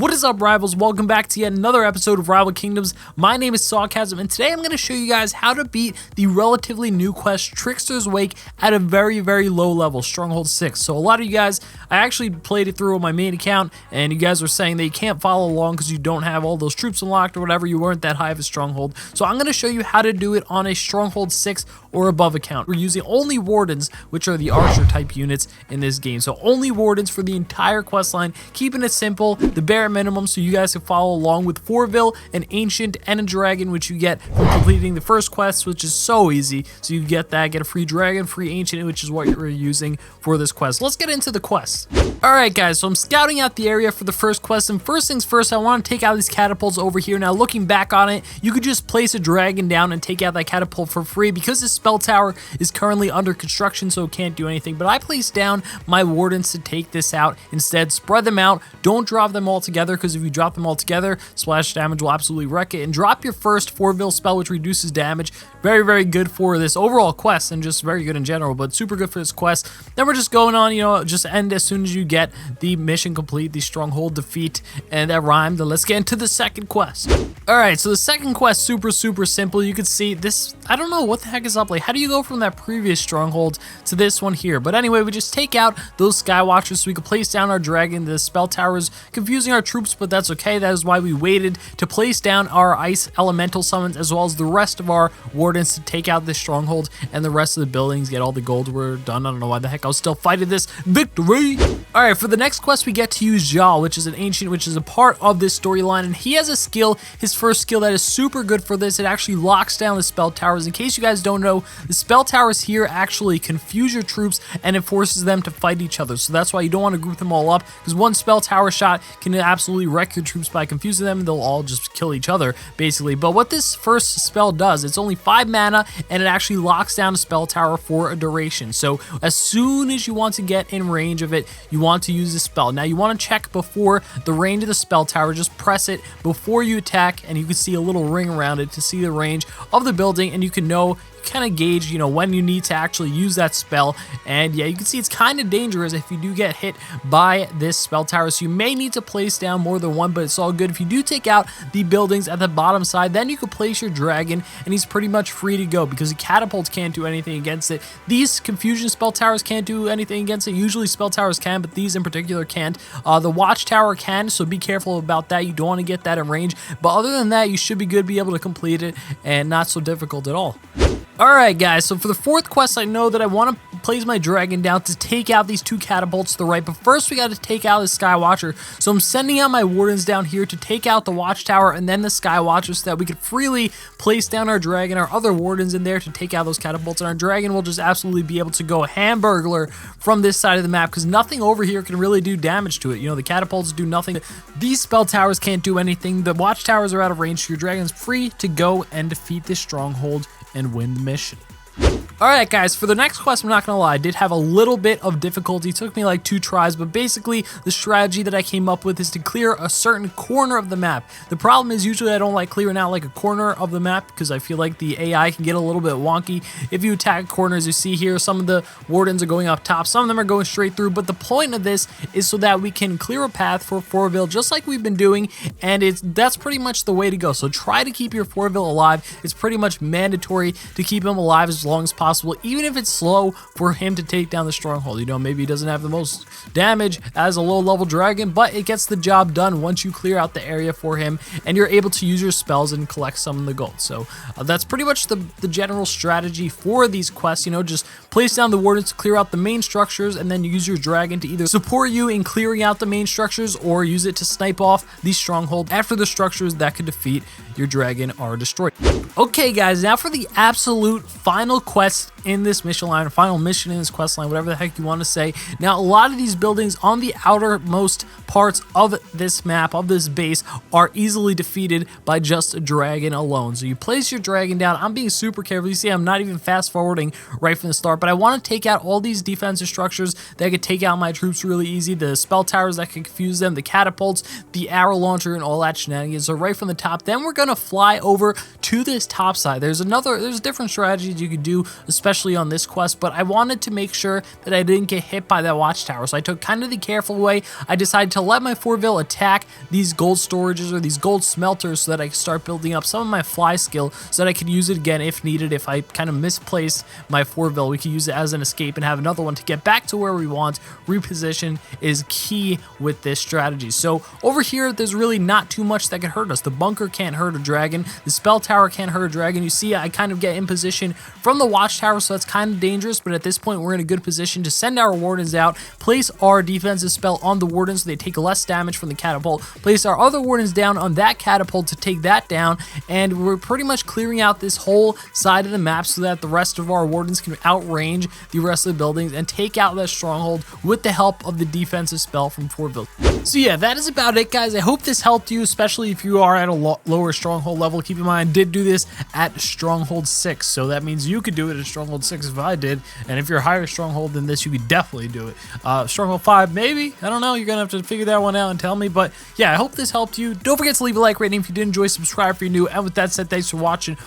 What is up, rivals? Welcome back to yet another episode of Rival Kingdoms. My name is Sawcasm, and today I'm going to show you guys how to beat the relatively new quest Trickster's Wake at a very low level, Stronghold 6. So a lot of you guys, I actually played it through on my main account, and you guys were saying that you can't follow along because you don't have all those troops unlocked or whatever, you weren't that high of a Stronghold. So I'm going to show you how to do it on a Stronghold 6 or above account. We're using only Wardens, which are the archer type units in this game. So only Wardens for the entire quest line, keeping it simple, the bare minimum, so you guys can follow along with Forville, an Ancient, and a Dragon, which you get from completing the first quest, which is so easy. So you get that, get a free Dragon, free Ancient, which is what you're using for this quest. Let's get into the quest. Alright guys, so I'm scouting out the area for the first quest, and first things first, I want to take out these catapults over here. Now looking back on it, you could just place a dragon down and take out that catapult for free because this spell tower is currently under construction, so it can't do anything. But I placed down my wardens to take this out. Instead, spread them out, don't drop them all together, because if you drop them all together, splash damage will absolutely wreck it. And drop your first Forville spell, which reduces damage. Very good for this overall quest, and just very good in general, but super good for this quest. Then we're just going on, just end as soon as you get the mission complete, the Stronghold defeat, and that rhymed. Let's get into the second quest. Alright, so the second quest, super simple. You can see this, I don't know what the heck is up. Like, how do you go from that previous Stronghold to this one here? But anyway, we just take out those Skywatchers so we can place down our dragon. The spell tower is confusing our troops, but that's okay. That is why we waited to place down our ice elemental summons, as well as the rest of our wardens to take out this Stronghold, and the rest of the buildings, get all the gold. We're done. I don't know why the heck I was still fighting this. Victory! Alright, for the next quest, we get to use Jal, which is an Ancient, which is a part of this storyline, and he has a skill, his first skill, that is super good for this. It actually locks down the spell towers. In case you guys don't know, the spell towers here actually confuse your troops, and it forces them to fight each other. So that's why you don't want to group them all up, because one spell tower shot can absolutely wreck your troops by confusing them. They'll all just kill each other, basically. But what this first spell does, it's only 5 mana, and it actually locks down a spell tower for a duration. So as soon as you want to get in range of it, you want to use this spell. Now you want to check before the range of the spell tower. Just press it before you attack, and you can see a little ring around it to see the range of the building, and you can know, kind of gauge, when you need to actually use that spell. And yeah, you can see it's kind of dangerous if you do get hit by this spell tower, so you may need to place down more than one, but it's all good. If you do take out the buildings at the bottom side, then you can place your dragon, and he's pretty much free to go, because the catapults can't do anything against it. These confusion spell towers can't do anything against it. Usually spell towers can, but these in particular can't. The watchtower can, so be careful about that. You don't want to get that in range, but other than that, you should be good, be able to complete it, and not so difficult at all. Alright guys, so for the fourth quest, I know that I want to place my dragon down to take out these 2 catapults to the right, but first we got to take out the Skywatcher. So I'm sending out my wardens down here to take out the watchtower and then the Skywatcher, so that we could freely place down our dragon, our other wardens in there to take out those catapults, and our dragon will just absolutely be able to go hamburglar from this side of the map, because nothing over here can really do damage to it. The catapults do nothing. These spell towers can't do anything. The watchtowers are out of range, so your dragon's free to go and defeat this Stronghold and win the mission. Alright guys, for the next quest, I'm not gonna lie, I did have a little bit of difficulty. It took me like 2 tries, but basically the strategy that I came up with is to clear a certain corner of the map. The problem is usually I don't like clearing out like a corner of the map, because I feel like the AI can get a little bit wonky if you attack corners. You see here, some of the wardens are going up top, some of them are going straight through, but the point of this is so that we can clear a path for Forville, just like we've been doing, and that's pretty much the way to go. So try to keep your Forville alive. It's pretty much mandatory to keep him alive as long as possible, even if it's slow for him to take down the Stronghold. Maybe he doesn't have the most damage as a low level dragon, but it gets the job done once you clear out the area for him, and you're able to use your spells and collect some of the gold. So that's pretty much the general strategy for these quests. Just place down the wardens to clear out the main structures, and then use your dragon to either support you in clearing out the main structures, or use it to snipe off the Stronghold after the structures that could defeat your dragon are destroyed. Okay guys, now for the absolute final quest in this mission line, final mission in this quest line, whatever the heck you want to say. Now, a lot of these buildings on the outermost parts of this map, of this base, are easily defeated by just a dragon alone. So you place your dragon down. I'm being super careful. You see, I'm not even fast forwarding right from the start, but I want to take out all these defensive structures that could take out my troops really easy, the spell towers that can confuse them, the catapults, the arrow launcher, and all that shenanigans. So right from the top, then we're going to fly over to this top side. There's different strategies you could do, especially especially on this quest, but I wanted to make sure that I didn't get hit by that watchtower. So I took kind of the careful way. I decided to let my Forville attack these gold storages or these gold smelters so that I could start building up some of my fly skill so that I could use it again if needed. If I kind of misplace my Forville, we could use it as an escape and have another one to get back to where we want. Reposition is key with this strategy. So over here, there's really not too much that could hurt us. The bunker can't hurt a dragon. The spell tower can't hurt a dragon. You see, I kind of get in position from the watchtower, so that's kind of dangerous, but at this point, we're in a good position to send our wardens out, place our defensive spell on the wardens so they take less damage from the catapult, place our other wardens down on that catapult to take that down, and we're pretty much clearing out this whole side of the map so that the rest of our wardens can outrange the rest of the buildings and take out that stronghold with the help of the defensive spell from Forville. So yeah, that is about it, guys. I hope this helped you, especially if you are at a lower stronghold level. Keep in mind, I did do this at Stronghold 6, so that means you could do it at Stronghold 6 if I did, and if you're a higher stronghold than this, you could definitely do it. Stronghold 5, maybe? I don't know. You're gonna have to figure that one out and tell me, but yeah, I hope this helped you. Don't forget to leave a like rating if you did enjoy, subscribe if you're new, and with that said, thanks for watching.